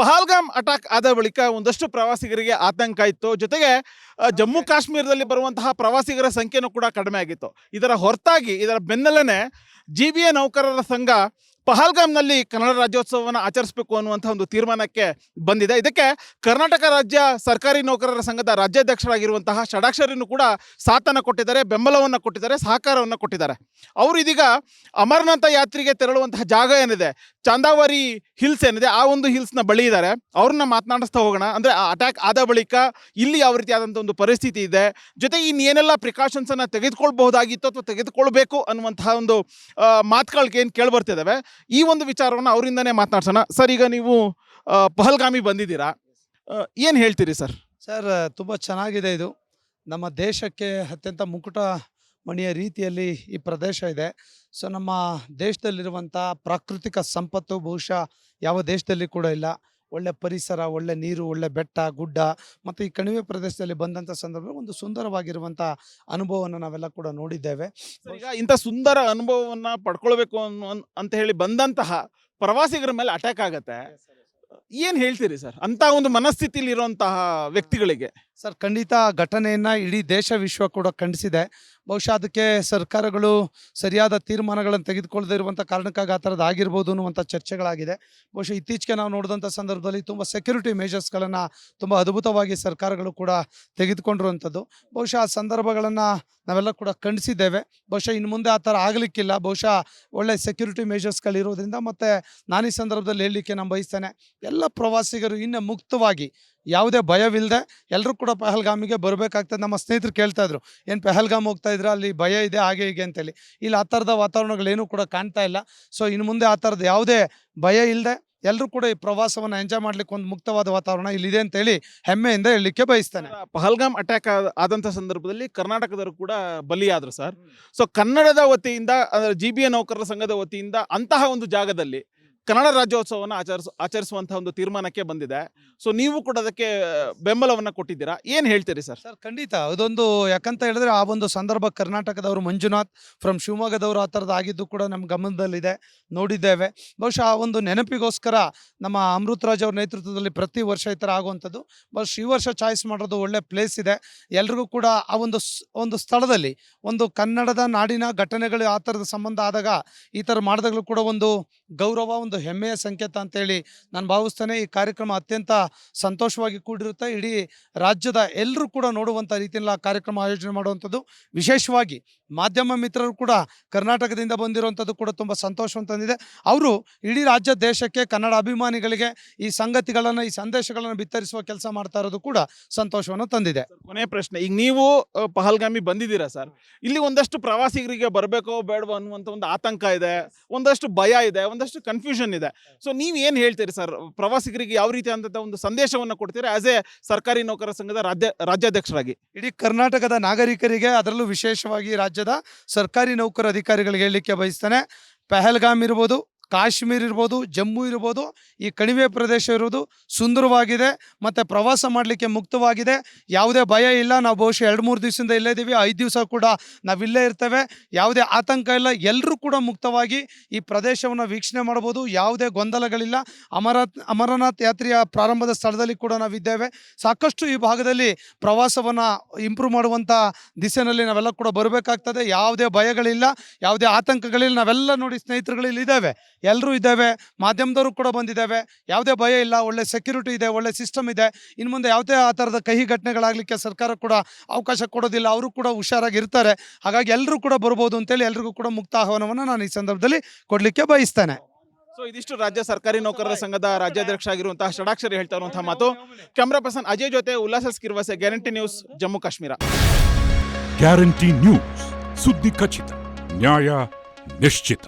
Pahalgam attack ಆದ ಬಳಿಕ ಒಂದಷ್ಟು ಪ್ರವಾಸಿಗರಿಗೆ ಆತಂಕ ಇತ್ತು. ಜೊತೆಗೆ ಜಮ್ಮು ಕಾಶ್ಮೀರದಲ್ಲಿ ಬರುವಂತಹ ಪ್ರವಾಸಿಗರ ಸಂಖ್ಯೆನೂ ಕೂಡ ಕಡಿಮೆ ಆಗಿತ್ತು. ಇದರ ಹೊರತಾಗಿ ಇದರ ಬೆನ್ನಲ್ಲೇ GBA ನೌಕರರ ಸಂಘ ಪಹಲ್ಗಾಮ್ನಲ್ಲಿ ಕನ್ನಡ ರಾಜ್ಯೋತ್ಸವವನ್ನು ಆಚರಿಸಬೇಕು ಅನ್ನುವಂಥ ಒಂದು ತೀರ್ಮಾನಕ್ಕೆ ಬಂದಿದೆ. ಇದಕ್ಕೆ ಕರ್ನಾಟಕ ರಾಜ್ಯ ಸರ್ಕಾರಿ ನೌಕರರ ಸಂಘದ ರಾಜ್ಯಾಧ್ಯಕ್ಷರಾಗಿರುವಂತಹ ಷಡಾಕ್ಷರಿನೂ ಕೂಡ ಸಾಥನ್ನು ಕೊಟ್ಟಿದ್ದಾರೆ, ಬೆಂಬಲವನ್ನು ಕೊಟ್ಟಿದ್ದಾರೆ, ಸಹಕಾರವನ್ನು ಕೊಟ್ಟಿದ್ದಾರೆ. ಅವರು ಇದೀಗ ಅಮರನಾಥ ಯಾತ್ರೆಗೆ ತೆರಳುವಂತಹ ಜಾಗ ಏನಿದೆ, ಚಾಂದಾವರಿ ಹಿಲ್ಸ್ ಏನಿದೆ, ಆ ಒಂದು ಹಿಲ್ಸ್ನ ಬಳಿ ಇದ್ದಾರೆ. ಅವ್ರನ್ನ ಮಾತನಾಡಿಸ್ತಾ ಹೋಗೋಣ. ಅಂದರೆ ಆ ಅಟ್ಯಾಕ್ ಆದ ಬಳಿಕ ಇಲ್ಲಿ ಯಾವ ರೀತಿಯಾದಂಥ ಒಂದು ಪರಿಸ್ಥಿತಿ ಇದೆ, ಜೊತೆಗೆ ಇನ್ನೇನೆಲ್ಲ ಪ್ರಿಕಾಷನ್ಸನ್ನು ತೆಗೆದುಕೊಳ್ಬಹುದಾಗಿತ್ತು ಅಥವಾ ತೆಗೆದುಕೊಳ್ಬೇಕು ಅನ್ನುವಂತಹ ಒಂದು ಮಾತುಗಳಿಗೆ ಏನು ಕೇಳಿಬರ್ತಿದ್ದಾವೆ. ಈ ಒಂದು ವಿಚಾರವನ್ನು ಅವರಿಂದನೇ ಮಾತನಾಡ್ಸೋಣ. ಸರ್, ಈಗ ನೀವು ಪಹಲ್ಗಾಮಿಗೆ ಬಂದಿದ್ದೀರಾ, ಏನು ಹೇಳ್ತೀರಿ ಸರ್? ಸರ್, ತುಂಬ ಚೆನ್ನಾಗಿದೆ. ಇದು ನಮ್ಮ ದೇಶಕ್ಕೆ ಅತ್ಯಂತ ಮುಕುಟ ಮಣಿಯ ರೀತಿಯಲ್ಲಿ ಈ ಪ್ರದೇಶ ಇದೆ. ಸೊ ನಮ್ಮ ದೇಶದಲ್ಲಿರುವಂಥ ಪ್ರಾಕೃತಿಕ ಸಂಪತ್ತು ಬಹುಶಃ ಯಾವ ದೇಶದಲ್ಲಿ ಕೂಡ ಇಲ್ಲ. ಒಳ್ಳೆ ಪರಿಸರ, ಒಳ್ಳೆ ನೀರು, ಒಳ್ಳೆ ಬೆಟ್ಟ ಗುಡ್ಡ ಮತ್ತು ಈ ಕಣಿವೆ ಪ್ರದೇಶದಲ್ಲಿ ಬಂದಂಥ ಸಂದರ್ಭದಲ್ಲಿ ಒಂದು ಸುಂದರವಾಗಿರುವಂಥ ಅನುಭವವನ್ನು ನಾವೆಲ್ಲ ಕೂಡ ನೋಡಿದ್ದೇವೆ. ಈಗ ಇಂಥ ಸುಂದರ ಅನುಭವವನ್ನು ಪಡ್ಕೊಳ್ಬೇಕು ಅಂತ ಹೇಳಿ ಬಂದಂತಹ ಪ್ರವಾಸಿಗರ ಮೇಲೆ ಅಟ್ಯಾಕ್ ಆಗತ್ತೆ, ಏನು ಹೇಳ್ತೀರಿ ಸರ್ ಅಂತ ಒಂದು ಮನಸ್ಥಿತಿಲಿ ಇರುವಂತಹ ವ್ಯಕ್ತಿಗಳಿಗೆ? ಸರ್, ಖಂಡಿತ ಘಟನೆಯನ್ನು ಇಡೀ ದೇಶ ವಿಶ್ವ ಕೂಡ ಖಂಡಿಸಿದೆ. ಬಹುಶಃ ಅದಕ್ಕೆ ಸರ್ಕಾರಗಳು ಸರಿಯಾದ ತೀರ್ಮಾನಗಳನ್ನು ತೆಗೆದುಕೊಳ್ಳದೇ ಇರುವಂಥ ಕಾರಣಕ್ಕಾಗಿ ಆ ಥರದ್ದು ಆಗಿರ್ಬೋದು ಅನ್ನುವಂಥ ಚರ್ಚೆಗಳಾಗಿದೆ. ಬಹುಶಃ ಇತ್ತೀಚೆಗೆ ನಾವು ನೋಡಿದಂಥ ಸಂದರ್ಭದಲ್ಲಿ ತುಂಬ ಸೆಕ್ಯೂರಿಟಿ ಮೆಷರ್ಸ್ಗಳನ್ನು ತುಂಬ ಅದ್ಭುತವಾಗಿ ಸರ್ಕಾರಗಳು ಕೂಡ ತೆಗೆದುಕೊಂಡಿರುವಂಥದ್ದು. ಬಹುಶಃ ಆ ಸಂದರ್ಭಗಳನ್ನು ನಾವೆಲ್ಲ ಕೂಡ ಖಂಡಿಸಿದ್ದೇವೆ. ಬಹುಶಃ ಇನ್ನು ಮುಂದೆ ಆ ಥರ ಆಗಲಿಕ್ಕಿಲ್ಲ. ಬಹುಶಃ ಒಳ್ಳೆ ಸೆಕ್ಯೂರಿಟಿ ಮೆಷರ್ಸ್ಗಳಿರೋದ್ರಿಂದ ಮತ್ತು ನಾನು ಈ ಸಂದರ್ಭದಲ್ಲಿ ಹೇಳಲಿಕ್ಕೆ ನಾನು ಬಯಸ್ತೇನೆ, ಎಲ್ಲ ಪ್ರವಾಸಿಗರು ಇನ್ನು ಮುಕ್ತವಾಗಿ ಯಾವುದೇ ಭಯವಿಲ್ಲದೆ ಎಲ್ಲರೂ ಕೂಡ ಪಹಲ್ಗಾಮಿಗೆ ಬರಬೇಕಾಗ್ತದೆ. ನಮ್ಮ ಸ್ನೇಹಿತರು ಕೇಳ್ತಾ ಇದ್ರು, ಏನು ಪಹಲ್ಗಾಮ್ ಹೋಗ್ತಾ ಇದ್ರೆ ಅಲ್ಲಿ ಭಯ ಇದೆ ಹಾಗೆ ಹೀಗೆ ಅಂತೇಳಿ. ಇಲ್ಲಿ ಆ ಥರದ ವಾತಾವರಣಗಳೇನೂ ಕೂಡ ಕಾಣ್ತಾ ಇಲ್ಲ. ಸೊ ಇನ್ನು ಮುಂದೆ ಆ ಥರದ್ದು ಯಾವುದೇ ಭಯ ಇಲ್ಲದೆ ಎಲ್ಲರೂ ಕೂಡ ಈ ಪ್ರವಾಸವನ್ನು ಎಂಜಾಯ್ ಮಾಡ್ಲಿಕ್ಕೆ ಒಂದು ಮುಕ್ತವಾದ ವಾತಾವರಣ ಇಲ್ಲಿದೆ ಅಂತೇಳಿ ಹೆಮ್ಮೆಯಿಂದ ಹೇಳಲಿಕ್ಕೆ ಬಯಸ್ತೇನೆ. ಪಹಲ್ಗಾಮ್ ಅಟ್ಯಾಕ್ ಆದಂಥ ಸಂದರ್ಭದಲ್ಲಿ ಕರ್ನಾಟಕದವರು ಕೂಡ ಬಲಿಯಾದರು ಸರ್. ಸೊ ಕನ್ನಡದ ವತಿಯಿಂದ, ಅಂದರೆ GBA ನೌಕರರ ಸಂಘದ ವತಿಯಿಂದ ಅಂತಹ ಒಂದು ಜಾಗದಲ್ಲಿ ಕನ್ನಡ ರಾಜ್ಯೋತ್ಸವವನ್ನು ಆಚರಿಸುವಂತಹ ಒಂದು ತೀರ್ಮಾನಕ್ಕೆ ಬಂದಿದೆ. ಸೊ ನೀವು ಕೂಡ ಅದಕ್ಕೆ ಬೆಂಬಲವನ್ನು ಕೊಟ್ಟಿದ್ದೀರಾ, ಏನು ಹೇಳ್ತೀರಿ ಸರ್? ಸರ್, ಖಂಡಿತ ಅದೊಂದು, ಯಾಕಂತ ಹೇಳಿದ್ರೆ ಆ ಒಂದು ಸಂದರ್ಭ ಕರ್ನಾಟಕದವರು ಮಂಜುನಾಥ್ ಫ್ರಮ್ ಶಿವಮೊಗ್ಗದವರು ಆ ಥರದ್ದು ಆಗಿದ್ದು ಕೂಡ ನಮ್ಮ ಗಮನದಲ್ಲಿದೆ, ನೋಡಿದ್ದೇವೆ. ಬಹುಶಃ ಆ ಒಂದು ನೆನಪಿಗೋಸ್ಕರ ನಮ್ಮ ಅಮೃತರಾಜ್ ಅವ್ರ ನೇತೃತ್ವದಲ್ಲಿ ಪ್ರತಿ ವರ್ಷ ಈ ಥರ ಆಗುವಂಥದ್ದು. ಬಹುಶಃ ಈ ವರ್ಷ ಚಾಯ್ಸ್ ಮಾಡೋದು ಒಳ್ಳೆ ಪ್ಲೇಸ್ ಇದೆ. ಎಲ್ರಿಗೂ ಕೂಡ ಆ ಒಂದು ಸ್ಥಳದಲ್ಲಿ ಒಂದು ಕನ್ನಡದ ನಾಡಿನ ಘಟನೆಗಳು ಆ ಥರದ ಸಂಬಂಧ ಆದಾಗ ಈ ಥರ ಮಾಡಿದಾಗಲೂ ಕೂಡ ಒಂದು ಗೌರವ, ಒಂದು ಹೆಮ್ಮೆಯ ಸಂಕೇತ ಅಂತೇಳಿ ನಾನು ಭಾವಿಸ್ತೇನೆ. ಈ ಕಾರ್ಯಕ್ರಮ ಅತ್ಯಂತ ಸಂತೋಷವಾಗಿ ಕೂಡಿರುತ್ತೆ. ಇಡೀ ರಾಜ್ಯದ ಎಲ್ಲರೂ ಕೂಡ ನೋಡುವಂಥ ರೀತಿಯಲ್ಲಿ ಆ ಕಾರ್ಯಕ್ರಮ ಆಯೋಜನೆ ಮಾಡುವಂಥದ್ದು. ವಿಶೇಷವಾಗಿ ಮಾಧ್ಯಮ ಮಿತ್ರರು ಕೂಡ ಕರ್ನಾಟಕದಿಂದ ಬಂದಿರುವಂಥದ್ದು ಕೂಡ ತುಂಬ ಸಂತೋಷವನ್ನು ತಂದಿದೆ. ಅವರು ಇಡೀ ರಾಜ್ಯ ದೇಶಕ್ಕೆ, ಕನ್ನಡ ಅಭಿಮಾನಿಗಳಿಗೆ ಈ ಸಂಗತಿಗಳನ್ನು, ಈ ಸಂದೇಶಗಳನ್ನು ಬಿತ್ತರಿಸುವ ಕೆಲಸ ಮಾಡ್ತಾ ಇರೋದು ಕೂಡ ಸಂತೋಷವನ್ನು ತಂದಿದೆ. ಕೊನೆಯ ಪ್ರಶ್ನೆ, ಈಗ ನೀವು ಪಹಲ್ಗಾಮಿ ಬಂದಿದ್ದೀರಾ ಸರ್, ಇಲ್ಲಿ ಒಂದಷ್ಟು ಪ್ರವಾಸಿಗರಿಗೆ ಬರಬೇಕೋ ಬೇಡವೋ ಅನ್ನುವಂಥ ಒಂದು ಆತಂಕ ಇದೆ, ಒಂದಷ್ಟು ಭಯ ಇದೆ, ಒಂದಷ್ಟು ಕನ್ಫ್ಯೂಷನ್ ಇದೆ. ಸೊ ನೀವು ಏನು ಹೇಳ್ತೀರಿ ಸರ್? ಪ್ರವಾಸಿಗರಿಗೆ ಯಾವ ರೀತಿ ಅಂತ ಒಂದು ಸಂದೇಶವನ್ನು ಕೊಡ್ತೀರಿ ಆಸ್ ಎ ಸರ್ಕಾರಿ ನೌಕರರ ಸಂಘದ ರಾಜ್ಯಾಧ್ಯಕ್ಷರಾಗಿ? ಇಡೀ ಕರ್ನಾಟಕದ ನಾಗರಿಕರಿಗೆ, ಅದರಲ್ಲೂ ವಿಶೇಷವಾಗಿ ರಾಜ್ಯದ ಸರ್ಕಾರಿ ನೌಕರ ಅಧಿಕಾರಿಗಳಿಗೆ ಹೇಳಲಿಕ್ಕೆ ಬಯಸ್ತೇನೆ, ಪಹಲ್ಗಾಮ್ ಇರ್ಬೋದು, ಕಾಶ್ಮೀರ್ ಇರ್ಬೋದು, ಜಮ್ಮು ಇರ್ಬೋದು, ಈ ಕಣಿವೆ ಪ್ರದೇಶ ಇರೋದು ಸುಂದರವಾಗಿದೆ ಮತ್ತು ಪ್ರವಾಸ ಮಾಡಲಿಕ್ಕೆ ಮುಕ್ತವಾಗಿದೆ. ಯಾವುದೇ ಭಯ ಇಲ್ಲ. ನಾವು ಬಹುಶಃ 2-3 ದಿವಸದಿಂದ ಇಲ್ಲೇ ಇದ್ದೀವಿ, 5 ದಿವಸ ಕೂಡ ನಾವಿಲ್ಲೇ ಇರ್ತೇವೆ. ಯಾವುದೇ ಆತಂಕ ಇಲ್ಲ. ಎಲ್ಲರೂ ಕೂಡ ಮುಕ್ತವಾಗಿ ಈ ಪ್ರದೇಶವನ್ನು ವೀಕ್ಷಣೆ ಮಾಡ್ಬೋದು. ಯಾವುದೇ ಗೊಂದಲಗಳಿಲ್ಲ. ಅಮರನಾಥ್ ಯಾತ್ರೆಯ ಪ್ರಾರಂಭದ ಸ್ಥಳದಲ್ಲಿ ಕೂಡ ನಾವಿದ್ದೇವೆ. ಸಾಕಷ್ಟು ಈ ಭಾಗದಲ್ಲಿ ಪ್ರವಾಸವನ್ನು ಇಂಪ್ರೂವ್ ಮಾಡುವಂಥ ದಿಸೆಯಲ್ಲಿ ನಾವೆಲ್ಲ ಕೂಡ ಬರಬೇಕಾಗ್ತದೆ. ಯಾವುದೇ ಭಯಗಳಿಲ್ಲ, ಯಾವುದೇ ಆತಂಕಗಳಿಲ್ಲ. ನಾವೆಲ್ಲ ನೋಡಿ ಸ್ನೇಹಿತರುಗಳಲ್ಲಿ ಇದ್ದೇವೆ, ಎಲ್ಲರೂ ಇದ್ದೇವೆ, ಮಾಧ್ಯಮದವರು ಕೂಡ ಬಂದಿದ್ದೇವೆ. ಯಾವುದೇ ಭಯ ಇಲ್ಲ. ಒಳ್ಳೆ ಸೆಕ್ಯೂರಿಟಿ ಇದೆ, ಒಳ್ಳೆ ಸಿಸ್ಟಮ್ ಇದೆ. ಇನ್ನು ಮುಂದೆ ಯಾವುದೇ ಆ ಥರದ ಕಹಿ ಘಟನೆಗಳಾಗಲಿಕ್ಕೆ ಸರ್ಕಾರ ಕೂಡ ಅವಕಾಶ ಕೊಡೋದಿಲ್ಲ. ಅವರು ಕೂಡ ಹುಷಾರಾಗಿ ಇರ್ತಾರೆ. ಹಾಗಾಗಿ ಎಲ್ಲರೂ ಕೂಡ ಬರ್ಬೋದು ಅಂತೇಳಿ ಎಲ್ರಿಗೂ ಕೂಡ ಮುಕ್ತ ಆಹ್ವಾನವನ್ನು ನಾನು ಈ ಸಂದರ್ಭದಲ್ಲಿ ಕೊಡಲಿಕ್ಕೆ ಬಯಸ್ತೇನೆ. ಸೊ ಇದಿಷ್ಟು ರಾಜ್ಯ ಸರ್ಕಾರಿ ನೌಕರರ ಸಂಘದ ರಾಜ್ಯಾಧ್ಯಕ್ಷ ಆಗಿರುವಂತಹ ಷಡಾಕ್ಷರಿ ಹೇಳ್ತಾ ಇರುವಂತಹ ಮಾತು. ಕ್ಯಾಮ್ರಾ ಪರ್ಸನ್ ಅಜಯ್ ಜೊತೆ ಉಲ್ಲಾಸ ಸ್ಕಿರ್ವಾಸೆ, guarantee news, Jammu Kashmir. Guarantee news, ಸುದ್ದಿ ಖಚಿತ, ನ್ಯಾಯ ನಿಶ್ಚಿತ.